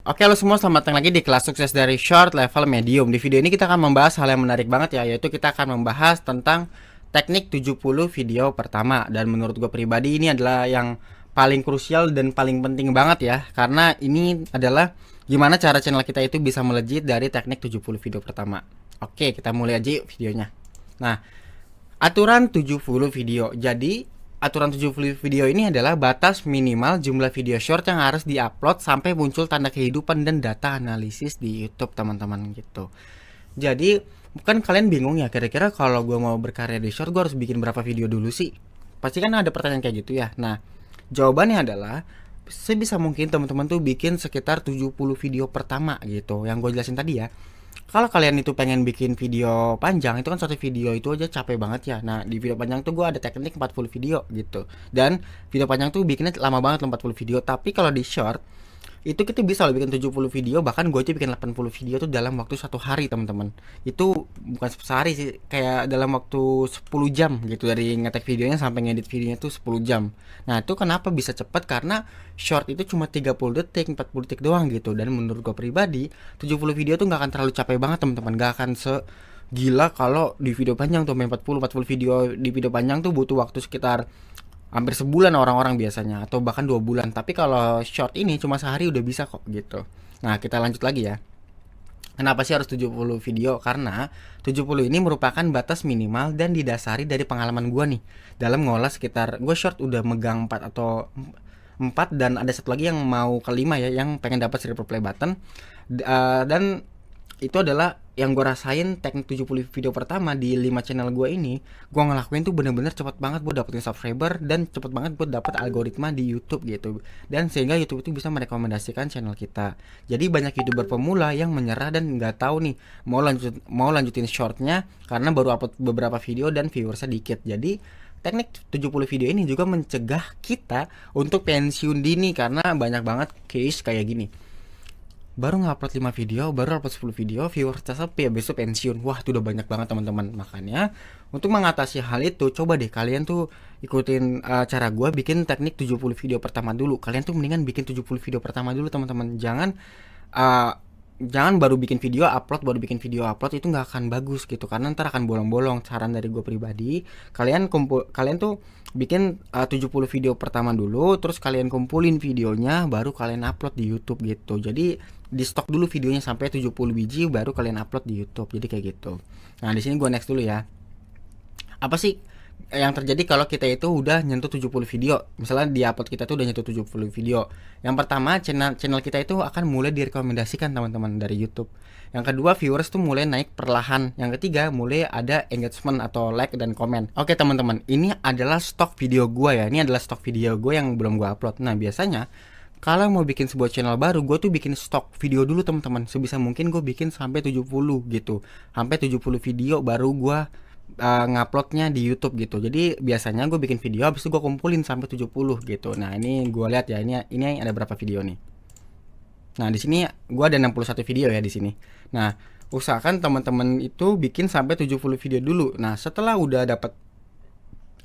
Oke, halo semua, selamat datang lagi di kelas sukses dari short level medium. Di video ini kita akan membahas hal yang menarik banget ya, yaitu kita akan membahas tentang teknik 70 video pertama. Dan menurut gue pribadi ini adalah yang paling krusial dan paling penting banget ya, karena ini adalah gimana cara channel kita itu bisa melejit dari teknik 70 video pertama. Oke, kita mulai aja videonya. Nah, aturan 70 video. Jadi, aturan 70 video ini adalah batas minimal jumlah video short yang harus diupload sampai muncul tanda kehidupan dan data analisis di YouTube, teman-teman, gitu. Jadi, bukan kalian bingung ya, kira-kira kalau gue mau berkarya di short, gue harus bikin berapa video dulu sih? Pasti kan ada pertanyaan kayak gitu ya. Nah, jawabannya adalah sebisa mungkin teman-teman tuh bikin sekitar 70 video pertama gitu. Yang gue jelasin tadi ya. Kalau kalian itu pengen bikin video panjang, itu kan satu video itu aja capek banget ya. Nah, di video panjang tuh gue ada teknik 40 video gitu. Dan video panjang tuh bikinnya lama banget loh, 40 video. Tapi kalau di short, itu kita bisa loh bikin 70 video, bahkan gue aja bikin 80 video tuh dalam waktu 1 hari, teman-teman. Itu bukan sehari sih, kayak dalam waktu 10 jam gitu, dari ngetek videonya sampai ngedit videonya tuh 10 jam. Nah, itu kenapa bisa cepet? Karena short itu cuma 30 detik, 40 detik doang gitu. Dan menurut gue pribadi, 70 video tuh nggak akan terlalu capek banget, teman-teman. Nggak akan gila kalau di video panjang tuh main 40 video. Di video panjang tuh butuh waktu sekitar hampir sebulan orang-orang biasanya, atau bahkan 2 bulan. Tapi kalau short ini cuma sehari udah bisa kok gitu. Nah, kita lanjut lagi ya. Kenapa sih harus 70 video? Karena 70 ini merupakan batas minimal dan didasari dari pengalaman gua nih dalam ngolah sekitar, gue short udah megang 4 atau 4, dan ada satu lagi yang mau kelima ya, yang pengen dapat silver play button. Dan itu adalah yang gue rasain teknik 70 video pertama di 5 channel gue ini. Gue ngelakuin tuh bener-bener cepet banget buat dapetin subscriber, dan cepet banget buat dapet algoritma di YouTube gitu. Dan sehingga YouTube itu bisa merekomendasikan channel kita. Jadi banyak YouTuber pemula yang menyerah dan nggak tahu nih mau lanjutin shortnya karena baru upload beberapa video dan viewersnya dikit. Jadi teknik 70 video ini juga mencegah kita untuk pensiun dini, karena banyak banget case kayak gini, baru ngupload 5 video, baru upload 10 video, viewers sepi, ya besok pensiun. Wah, itu udah banyak banget, teman-teman. Makanya untuk mengatasi hal itu, coba deh kalian tuh ikutin cara gue bikin teknik 70 video pertama dulu. Kalian tuh mendingan bikin 70 video pertama dulu, teman-teman. Uh, jangan baru bikin video upload, itu nggak akan bagus gitu, karena ntar akan bolong-bolong. Saran dari gue pribadi, kalian tuh bikin 70 video pertama dulu, terus kalian kumpulin videonya, baru kalian upload di YouTube gitu. Jadi di stok dulu videonya sampai 70 biji, baru kalian upload di YouTube. Jadi kayak gitu. Nah, di sini gue next dulu ya. Apa sih yang terjadi kalau kita itu udah nyentuh 70 video? Misalnya di upload kita tuh udah nyentuh 70 video. Yang pertama, channel kita itu akan mulai direkomendasikan, teman-teman, dari YouTube. Yang kedua, viewers tuh mulai naik perlahan. Yang ketiga, mulai ada engagement atau like dan komen. Oke, teman-teman, ini adalah stok video gue ya. Ini adalah stok video gue yang belum gue upload. Nah, biasanya kalau mau bikin sebuah channel baru, gue tuh bikin stok video dulu, teman-teman. Sebisa mungkin gue bikin sampai 70 gitu. Sampai 70 video baru gue nguploadnya di YouTube gitu. Jadi biasanya gue bikin video, habis itu gue kumpulin sampai 70 gitu. Nah, ini gue lihat ya, ini ada berapa video nih. Nah, di sini gue ada 61 video ya di sini. Nah, usahakan teman-teman itu bikin sampai 70 video dulu. Nah, setelah udah dapat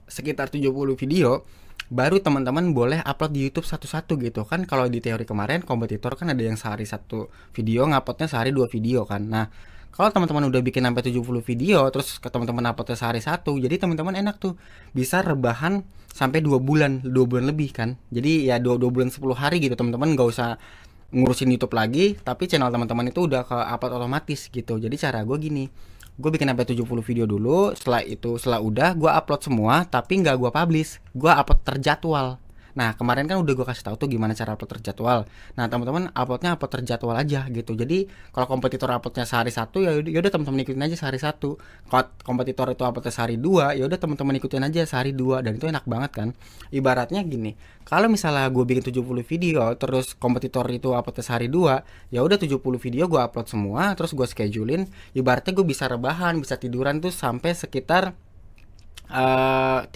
sekitar 70 video, baru teman-teman boleh upload di YouTube satu-satu gitu kan. Kalau di teori kemarin kompetitor kan ada yang sehari satu video, nguploadnya sehari 2 video kan. Nah, kalau teman-teman udah bikin sampai 70 video, terus ke teman-teman uploadnya sehari satu, jadi teman-teman enak tuh bisa rebahan sampai 2 bulan, 2 bulan lebih kan. Jadi ya 2 bulan 10 hari gitu, teman-teman nggak usah ngurusin YouTube lagi, tapi channel teman-teman itu udah ke upload otomatis gitu. Jadi cara gue gini, gue bikin sampai 70 video dulu, setelah udah gue upload semua, tapi nggak gue publish, gue upload terjadwal. Nah, kemarin kan udah gue kasih tahu tuh gimana cara upload terjadwal. Nah, teman-teman uploadnya upload terjadwal aja gitu. Jadi kalau kompetitor uploadnya sehari satu, ya udah teman-teman ikutin aja sehari satu. Kalau kompetitor itu uploadnya sehari dua, ya udah teman-teman ikutin aja sehari dua, dan itu enak banget kan. Ibaratnya gini, kalau misalnya gue bikin 70 video, terus kompetitor itu uploadnya sehari dua, ya udah 70 video gue upload semua, terus gue schedulein. Ibaratnya gue bisa rebahan, bisa tiduran tuh sampai sekitar 35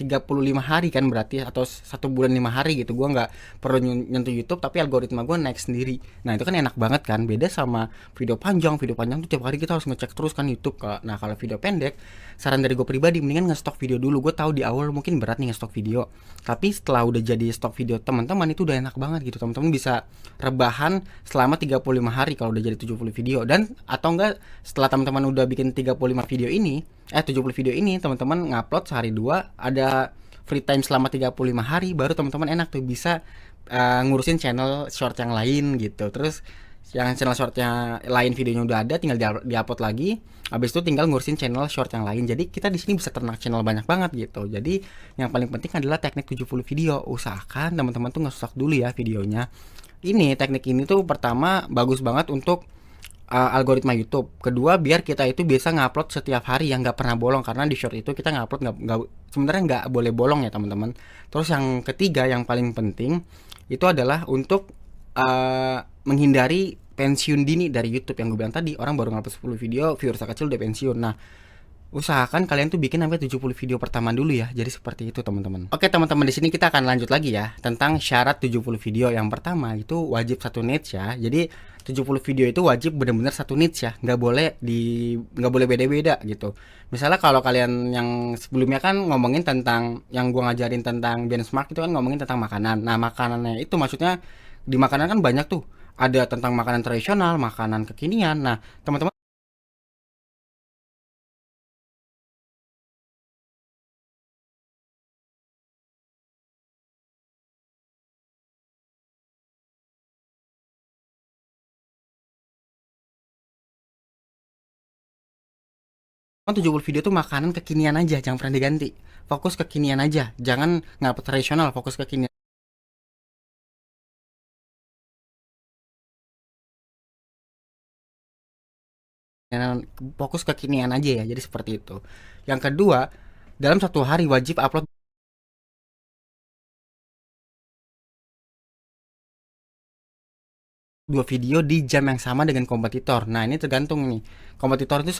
hari kan berarti, atau 1 bulan 5 hari gitu, gua nggak perlu nyentuh YouTube tapi algoritma gua naik sendiri. Nah itu kan enak banget kan, beda sama video panjang tuh tiap hari kita harus ngecek terus kan YouTube. Nah kalau video pendek, saran dari gue pribadi mendingan ngestok video dulu. Gue tahu di awal mungkin berat nih ngestok video, tapi setelah udah jadi stok video teman-teman itu udah enak banget gitu. Teman-teman bisa rebahan selama 35 hari kalau udah jadi 70 video. Dan atau enggak, setelah teman-teman udah bikin 35 video ini, 70 video ini, teman-teman ngupload sehari dua, ada free time selama 35 hari, baru teman-teman enak tuh bisa ngurusin channel short yang lain gitu. Terus yang channel shortnya lain videonya udah ada, tinggal di-upload lagi. Habis itu tinggal ngurusin channel short yang lain. Jadi kita di sini bisa ternak channel banyak banget gitu. Jadi yang paling penting adalah teknik 70 video. Usahakan teman-teman tuh nge-stock dulu ya videonya. Ini teknik ini tuh pertama bagus banget untuk algoritma YouTube. Kedua, biar kita itu bisa ngupload setiap hari yang nggak pernah bolong, karena di short itu kita ngupload nggak sebenarnya nggak boleh bolong ya teman-teman. Terus yang ketiga yang paling penting itu adalah untuk menghindari pensiun dini dari YouTube. Yang gue bilang tadi, orang baru ngupload 10 video, viewersnya kecil udah pensiun. Nah, usahakan kalian tuh bikin sampai 70 video pertama dulu ya. Jadi seperti itu teman-teman. Oke teman-teman, di sini kita akan lanjut lagi ya tentang syarat 70 video. Yang pertama itu wajib satu niche ya. Jadi 70 video itu wajib benar-benar satu niche ya. Nggak boleh beda-beda gitu. Misalnya kalau kalian yang sebelumnya kan ngomongin tentang, yang gua ngajarin tentang benchmark itu kan ngomongin tentang makanan. Nah, makanannya itu maksudnya di makanan kan banyak tuh. Ada tentang makanan tradisional, makanan kekinian. Nah, teman-teman kan 70 video tuh makanan kekinian aja, jangan pernah diganti. Fokus kekinian aja, jangan ngupload tradisional, fokus kekinian. Fokus kekinian aja ya, jadi seperti itu. Yang kedua, dalam satu hari wajib upload 2 video di jam yang sama dengan kompetitor. Nah ini tergantung nih, kompetitor itu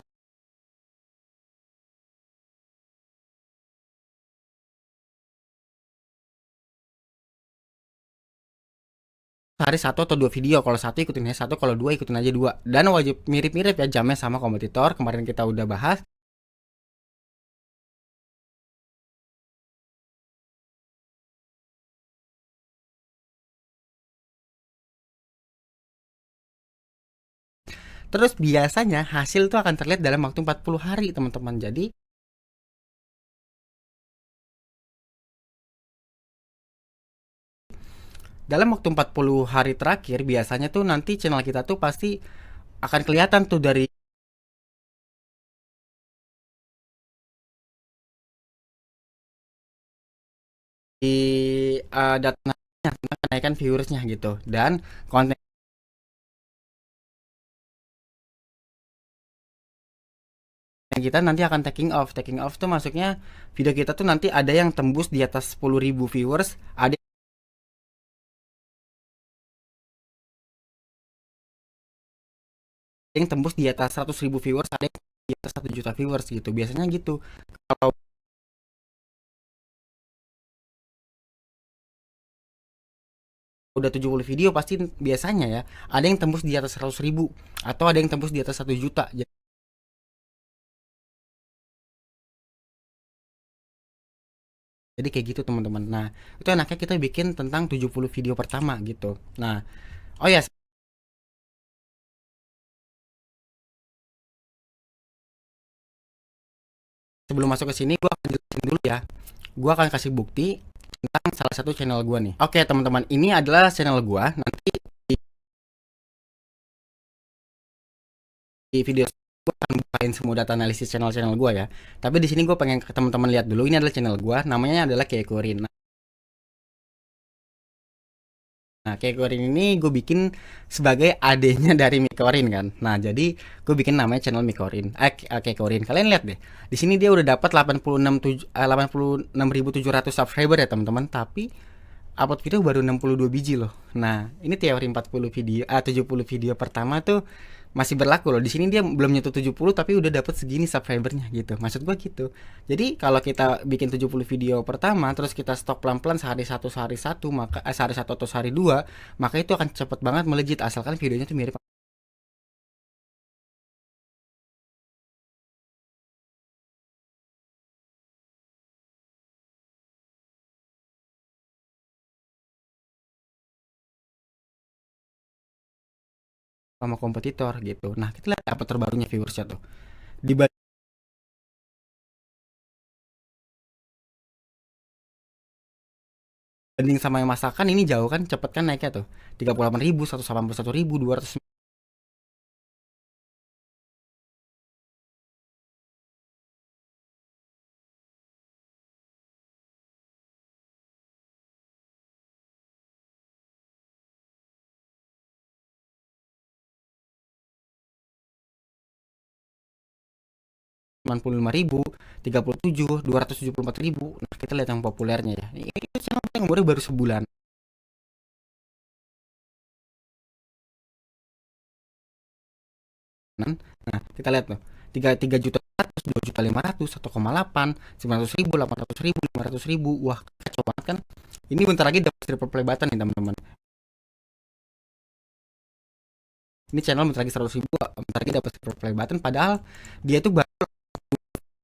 sehari satu atau 2 video. Kalau satu ikutin aja satu, kalau dua ikutin aja dua. Dan wajib mirip-mirip ya jamnya sama kompetitor. Kemarin kita udah bahas. Terus biasanya hasil itu akan terlihat dalam waktu 40 hari teman-teman. Jadi dalam waktu 40 hari terakhir biasanya tuh nanti channel kita tuh pasti akan kelihatan tuh dari datanya tentang kenaikan viewersnya gitu. Dan konten kita nanti akan taking off tuh masuknya video kita tuh nanti ada yang tembus di atas 10.000 viewers, ada yang tembus di atas 100.000 viewers, ada yang di atas 1 juta viewers gitu. Biasanya gitu. Kalau udah 70 video pasti biasanya ya ada yang tembus di atas 100.000 atau ada yang tembus di atas 1 juta. Jadi kayak gitu teman-teman. Nah itu enaknya kita bikin tentang 70 video pertama gitu. Nah, oh ya, sebelum masuk ke sini gue akan jelasin dulu ya. Gue akan kasih bukti tentang salah satu channel gue nih. Oke teman-teman, ini adalah channel gue. Nanti di video gue akan bukain semua data analisis channel-channel gue ya. Tapi di sini gue pengen ke teman-teman lihat dulu. Ini adalah channel gue, namanya adalah Keikorin. Nah, Keikorin ini gue bikin sebagai adenya dari Mikorin kan. Nah, jadi gue bikin namanya channel Mikorin. Keikorin. Kalian lihat deh. Di sini dia udah dapat 86.700 subscriber ya, teman-teman. Tapi upload video baru 62 biji loh. Nah, ini teori 40 video 70 video pertama tuh masih berlaku loh. Di sini dia belum nyentuh 70 tapi udah dapat segini subscribernya gitu. Maksud gua gitu. Jadi kalau kita bikin 70 video pertama terus kita stok pelan-pelan sehari satu maka sehari satu atau sehari dua, maka itu akan cepet banget melejit asalkan videonya tuh mirip sama kompetitor gitu. Nah, kita lihat apa terbarunya viewersnya tuh. Dibanding sama yang masakan ini jauh kan cepet kan naiknya tuh. 38.000, 181.000, 200. Ribu, 37, 274.000. Nah, kita lihat yang populernya ya. Ini channel yang baru sebulan. Nah, kita lihat tuh. 3 juta 100, 2 juta 500, 1,8, 900.000, 800.000, 500.000. Wah, kacau banget kan? Ini bentar lagi dapat triple play button nih, teman-teman. Ini channel bentar lagi 100.000, bentar lagi dapat triple play button padahal dia tuh baru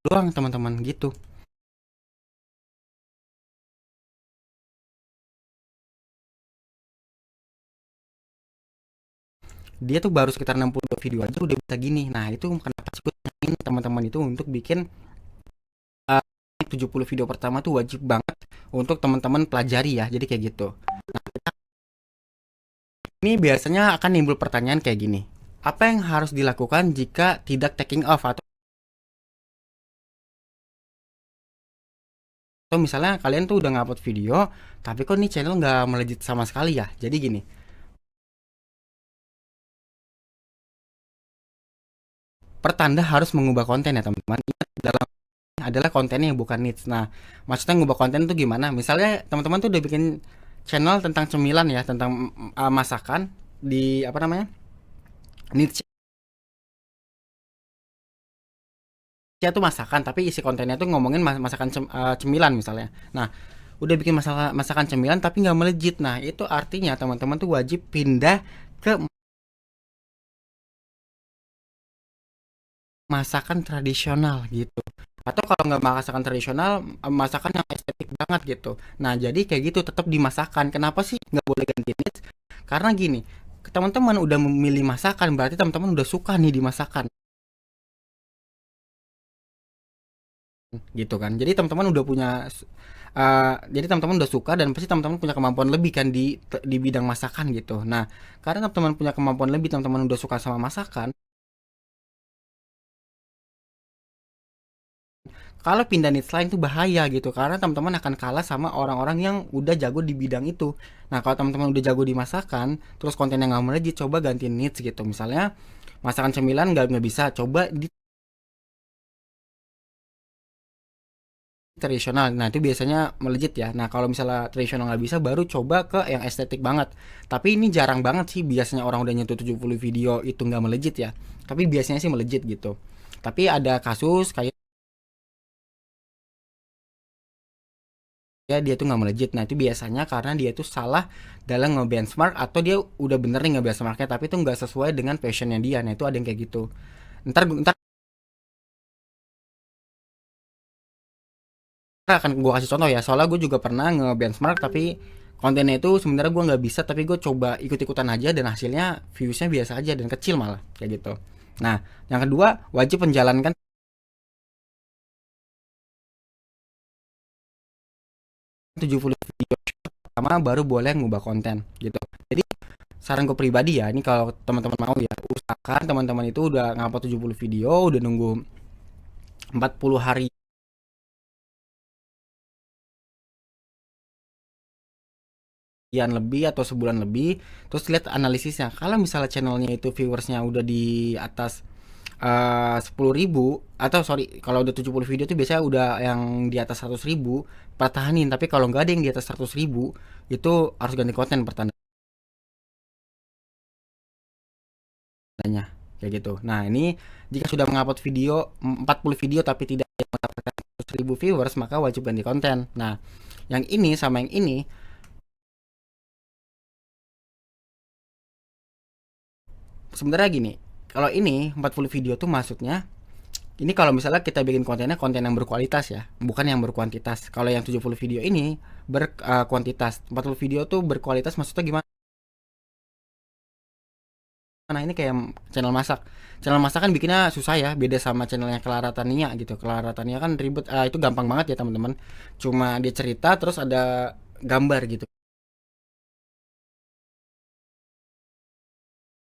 doang, teman-teman, gitu. Dia tuh baru sekitar 62 video aja udah bisa gini. Nah, itu kenapa sih gue tanyain teman-teman itu untuk bikin 70 video pertama tuh wajib banget untuk teman-teman pelajari ya. Jadi kayak gitu. Ini biasanya akan nimbul pertanyaan kayak gini. Apa yang harus dilakukan jika tidak taking off atau misalnya kalian tuh udah ngupload video tapi kok nih channel nggak melejit sama sekali ya. Jadi gini, pertanda harus mengubah konten ya teman-teman. Ingat dalam adalah kontennya yang bukan niche. Nah, maksudnya ngubah konten itu gimana? Misalnya teman-teman tuh udah bikin channel tentang cemilan ya, tentang masakan di apa namanya? Niche ya tuh masakan, tapi isi kontennya tuh ngomongin masakan cemilan misalnya. Nah, udah bikin masakan cemilan tapi nggak melejit. Nah, itu artinya teman-teman tuh wajib pindah ke masakan tradisional gitu. Atau kalau nggak masakan tradisional, masakan yang estetik banget gitu. Nah, jadi kayak gitu tetap dimasakan. Kenapa sih nggak boleh ganti niche? Karena gini, teman-teman udah memilih masakan, berarti teman-teman udah suka nih di masakan, gitu kan. Jadi teman-teman udah punya, jadi teman-teman udah suka dan pasti teman-teman punya kemampuan lebih kan di bidang masakan gitu. Nah, karena teman-teman punya kemampuan lebih, teman-teman udah suka sama masakan, kalau pindah niche lain tuh bahaya gitu karena teman-teman akan kalah sama orang-orang yang udah jago di bidang itu. Nah, kalau teman-teman udah jago di masakan terus kontennya nggak melejit, coba ganti niche gitu. Misalnya masakan cemilan nggak bisa, coba di tradisional. Nah, itu biasanya melejit ya. Nah, kalau misalnya tradisional nggak bisa, baru coba ke yang estetik banget. Tapi ini jarang banget sih, biasanya orang udah nyentuh 70 video itu nggak melejit ya. Tapi biasanya sih melejit gitu. Tapi ada kasus kayak ya dia tuh nggak melejit. Nah, itu biasanya karena dia tuh salah dalam nge-benchmark atau dia udah bener nih nge-benchmarknya tapi itu nggak sesuai dengan passionnya dia. Nah, itu ada yang kayak gitu. Ntar akan gue kasih contoh ya. Soalnya gue juga pernah nge-benchmark tapi kontennya itu sebenarnya gue nggak bisa tapi gue coba ikut-ikutan aja dan hasilnya viewsnya biasa aja dan kecil malah kayak gitu. Nah, yang kedua wajib menjalankan 70 video pertama baru boleh ngubah konten gitu. Jadi saran gue pribadi ya, ini kalau teman-teman mau ya, usahakan teman-teman itu udah ngupload 70 video, udah nunggu 40 harian lebih atau sebulan lebih, terus lihat analisisnya. Kalau misalnya channelnya itu viewersnya udah di atas 10.000 atau sorry kalau udah 70 video tuh biasanya udah yang di atas 100.000, pertahanin. Tapi kalau nggak ada yang di atas 100.000 itu harus ganti konten pertandanya. kayak gitu. Nah, ini jika sudah mengupload video 40 video tapi tidak mendapatkan 100.000 viewers, maka wajib ganti konten. Nah, yang ini sama yang ini sebenarnya gini, kalau ini 40 video tuh maksudnya ini kalau misalnya kita bikin kontennya konten yang berkualitas ya, bukan yang berkuantitas. Kalau yang 70 video ini berkuantitas. 40 video tuh berkualitas maksudnya gimana? Nah, ini kayak channel masak. Channel masak kan bikinnya susah ya, beda sama channelnya Clara Tania gitu. Clara Tania kan ribet, itu gampang banget ya teman-teman. Cuma dia cerita terus ada gambar gitu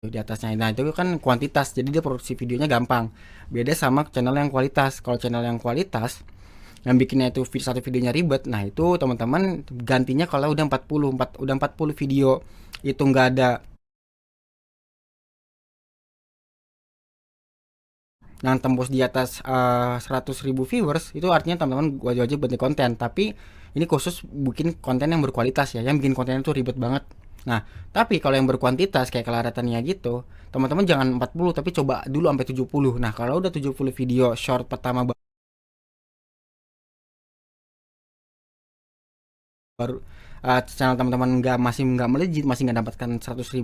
di atasnya. Nah, itu kan kuantitas, jadi dia produksi videonya gampang. Beda sama channel yang kualitas. Kalau channel yang kualitas yang bikinnya itu satu videonya ribet, nah itu teman-teman gantinya kalau udah 40 video itu nggak ada yang tembus di atas 100.000 viewers, itu artinya teman-teman wajib ganti konten. Tapi ini khusus bikin konten yang berkualitas ya, yang bikin konten itu ribet banget. Nah, tapi kalau yang berkuantitas kayak kelaratannya gitu, teman-teman jangan 40 tapi coba dulu sampai 70. Nah, kalau udah 70 video short pertama baru channel teman-teman masih nggak melejit, masih nggak dapatkan 100.000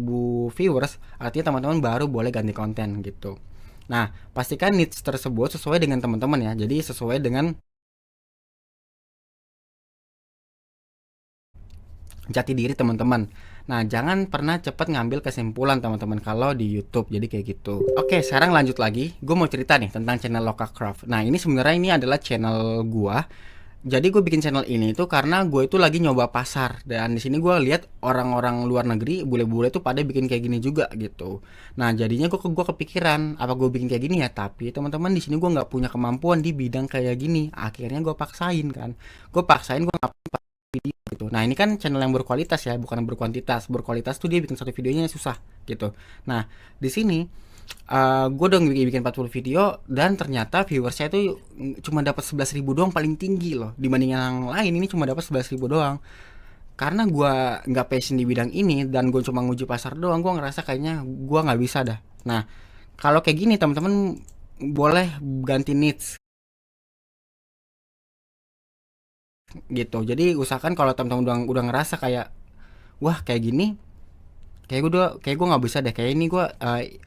viewers, artinya teman-teman baru boleh ganti konten gitu. Nah, pastikan niche tersebut sesuai dengan teman-teman ya. Jadi sesuai dengan jati diri teman-teman. Nah, jangan pernah cepat ngambil kesimpulan teman-teman kalau di YouTube. Jadi kayak gitu. Oke, sekarang lanjut lagi. Gue mau cerita nih tentang channel Lokacraft. Nah, ini sebenarnya ini adalah channel gua. Jadi gue bikin channel ini tuh karena gue itu lagi nyoba pasar, dan di sini gue lihat orang-orang luar negeri bule-bule tuh pada bikin kayak gini juga gitu. Nah, jadinya gue kepikiran apa gue bikin kayak gini ya, tapi teman-teman di sini gue nggak punya kemampuan di bidang kayak gini. Akhirnya gue paksain kan, gue ngapain video gitu. Nah, ini kan channel yang berkualitas ya, bukan yang berkuantitas. Berkualitas tuh dia bikin satu videonya susah gitu. Nah, di sini gue udah bikin 40 video dan ternyata viewersnya itu cuma dapat 11.000 doang, paling tinggi loh dibanding yang lain. Ini cuma dapat 11.000 doang karena gue nggak passion di bidang ini dan gue cuma nguji pasar doang. Gue ngerasa kayaknya gue nggak bisa dah. Nah, kalau kayak gini teman-teman boleh ganti niche gitu. Jadi usahakan kalau teman-teman udah ngerasa kayak wah kayak gini, kayak gue nggak bisa deh, kayak ini gue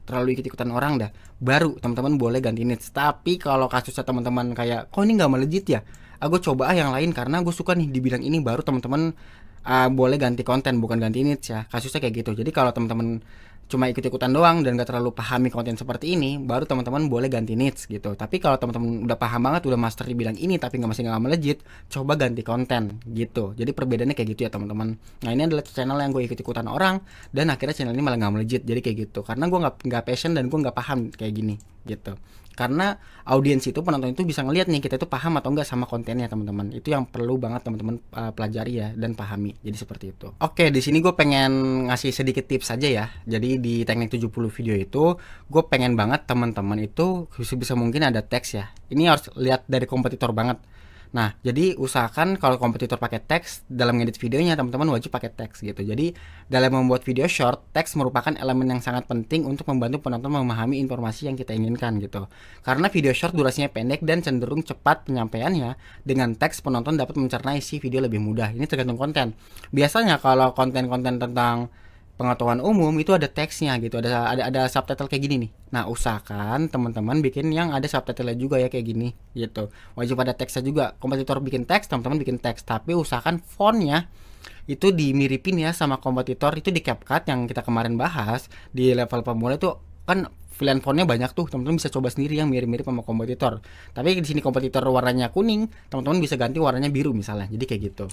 terlalu ikut-ikutan orang dah, baru teman-teman boleh ganti niche. Tapi kalau kasusnya teman-teman kayak kok ini nggak melejit ya, aku coba yang lain karena gue suka nih di bidang ini, baru teman-teman boleh ganti konten, bukan ganti niche ya, kasusnya kayak gitu. Jadi kalau teman-teman cuma ikut-ikutan doang dan gak terlalu pahami konten seperti ini, baru teman-teman boleh ganti niche gitu. Tapi kalau teman-teman udah paham banget, udah master di bidang ini tapi masih nggak melejit, coba ganti konten gitu. Jadi perbedaannya kayak gitu ya teman-teman. Nah, ini adalah channel yang gue ikut-ikutan orang dan akhirnya channel ini malah nggak melejit. Jadi kayak gitu karena gue nggak passion dan gue nggak paham kayak gini gitu. Karena audiens itu, penonton itu bisa ngelihat nih kita itu paham atau enggak sama kontennya teman-teman. Itu yang perlu banget teman-teman pelajari ya dan pahami. Jadi seperti itu. Oke, di sini gue pengen ngasih sedikit tips aja ya. Jadi di teknik 70 video itu gue pengen banget teman-teman itu bisa mungkin ada teks ya. Ini harus lihat dari kompetitor banget. Nah, jadi usahakan kalau kompetitor pakai teks dalam ngedit videonya, teman-teman wajib pakai teks gitu. Jadi dalam membuat video short, teks merupakan elemen yang sangat penting untuk membantu penonton memahami informasi yang kita inginkan gitu. Karena video short durasinya pendek dan cenderung cepat penyampaiannya, dengan teks penonton dapat mencerna isi video lebih mudah. Ini tergantung konten. Biasanya kalau konten-konten tentang pengetahuan umum itu ada teksnya gitu, ada subtitle kayak gini nih. Nah, usahakan teman-teman bikin yang ada subtitlenya juga ya kayak gini gitu. Wajib ada teksnya juga. Kompetitor bikin teks, teman-teman bikin teks, tapi usahakan fontnya itu dimiripin ya sama kompetitor. Itu di CapCut yang kita kemarin bahas di level pemula itu kan pilihan fontnya banyak tuh, teman-teman bisa coba sendiri yang mirip-mirip sama kompetitor. Tapi di sini kompetitor warnanya kuning, teman-teman bisa ganti warnanya biru misalnya. Jadi kayak gitu.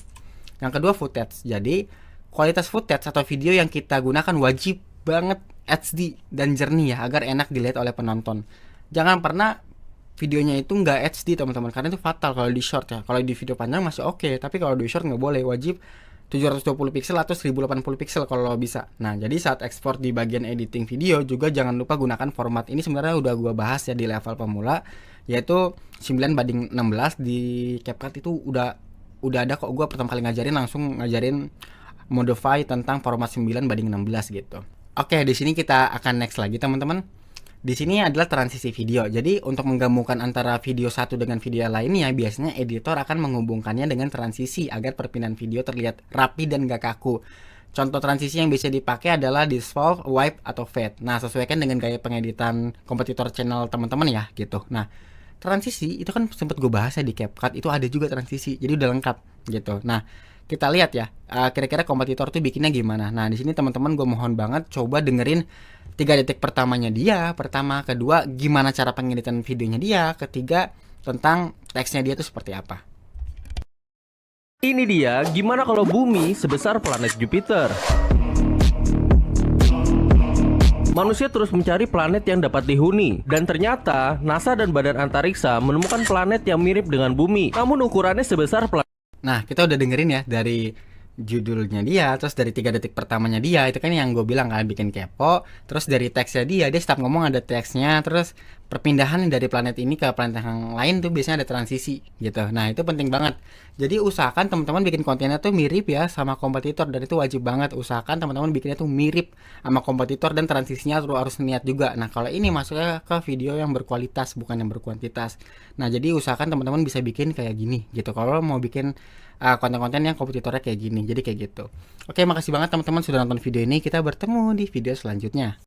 Yang kedua, footage. Jadi kualitas footage atau video yang kita gunakan wajib banget HD dan jernih ya, agar enak dilihat oleh penonton. Jangan pernah videonya itu nggak HD teman-teman, karena itu fatal kalau di short ya. Kalau di video panjang masih oke, tapi kalau di short nggak boleh, wajib 720 pixel atau 1080 pixel kalau bisa. Nah, jadi saat ekspor di bagian editing video juga jangan lupa gunakan format ini. Sebenarnya udah gua bahas ya di level pemula, yaitu 9:16 di CapCut. Itu udah ada kok, gua pertama kali langsung ngajarin modify tentang format 9:16 gitu. Oke, di sini kita akan next lagi teman-teman. Di sini adalah transisi video. Jadi untuk menggabungkan antara video satu dengan video lainnya, biasanya editor akan menghubungkannya dengan transisi agar perpindahan video terlihat rapi dan gak kaku. Contoh transisi yang bisa dipakai adalah dissolve, wipe, atau fade. Nah, sesuaikan dengan gaya pengeditan kompetitor channel teman-teman ya, gitu. Nah, transisi itu kan sempat gue bahas ya di CapCut, itu ada juga transisi. Jadi udah lengkap gitu. Nah, kita lihat ya, kira-kira kompetitor tuh bikinnya gimana. Nah, di sini teman-teman gue mohon banget coba dengerin 3 detik pertamanya dia, pertama, kedua gimana cara pengeditan videonya dia, ketiga tentang teksnya dia tuh seperti apa. Ini dia gimana kalau bumi sebesar planet Jupiter. Manusia terus mencari planet yang dapat dihuni, dan ternyata NASA dan Badan Antariksa menemukan planet yang mirip dengan bumi, namun ukurannya sebesar planet. Nah, kita udah dengerin ya dari judulnya dia, terus dari 3 detik pertamanya dia, itu kan yang gue bilang kan bikin kepo. Terus dari teksnya dia setiap ngomong ada teksnya. Terus perpindahan dari planet ini ke planet yang lain tuh biasanya ada transisi gitu. Nah, itu penting banget. Jadi usahakan teman-teman bikin kontennya tuh mirip ya sama kompetitor, dan itu wajib banget. Usahakan teman-teman bikinnya tuh mirip sama kompetitor, dan transisinya harus niat juga. Nah, kalau ini masuknya ke video yang berkualitas bukan yang berkuantitas. Nah, jadi usahakan teman-teman bisa bikin kayak gini gitu. Kalau mau bikin konten-konten yang kompetitornya kayak gini, jadi kayak gitu. Oke, makasih banget teman-teman sudah nonton video ini. Kita bertemu di video selanjutnya.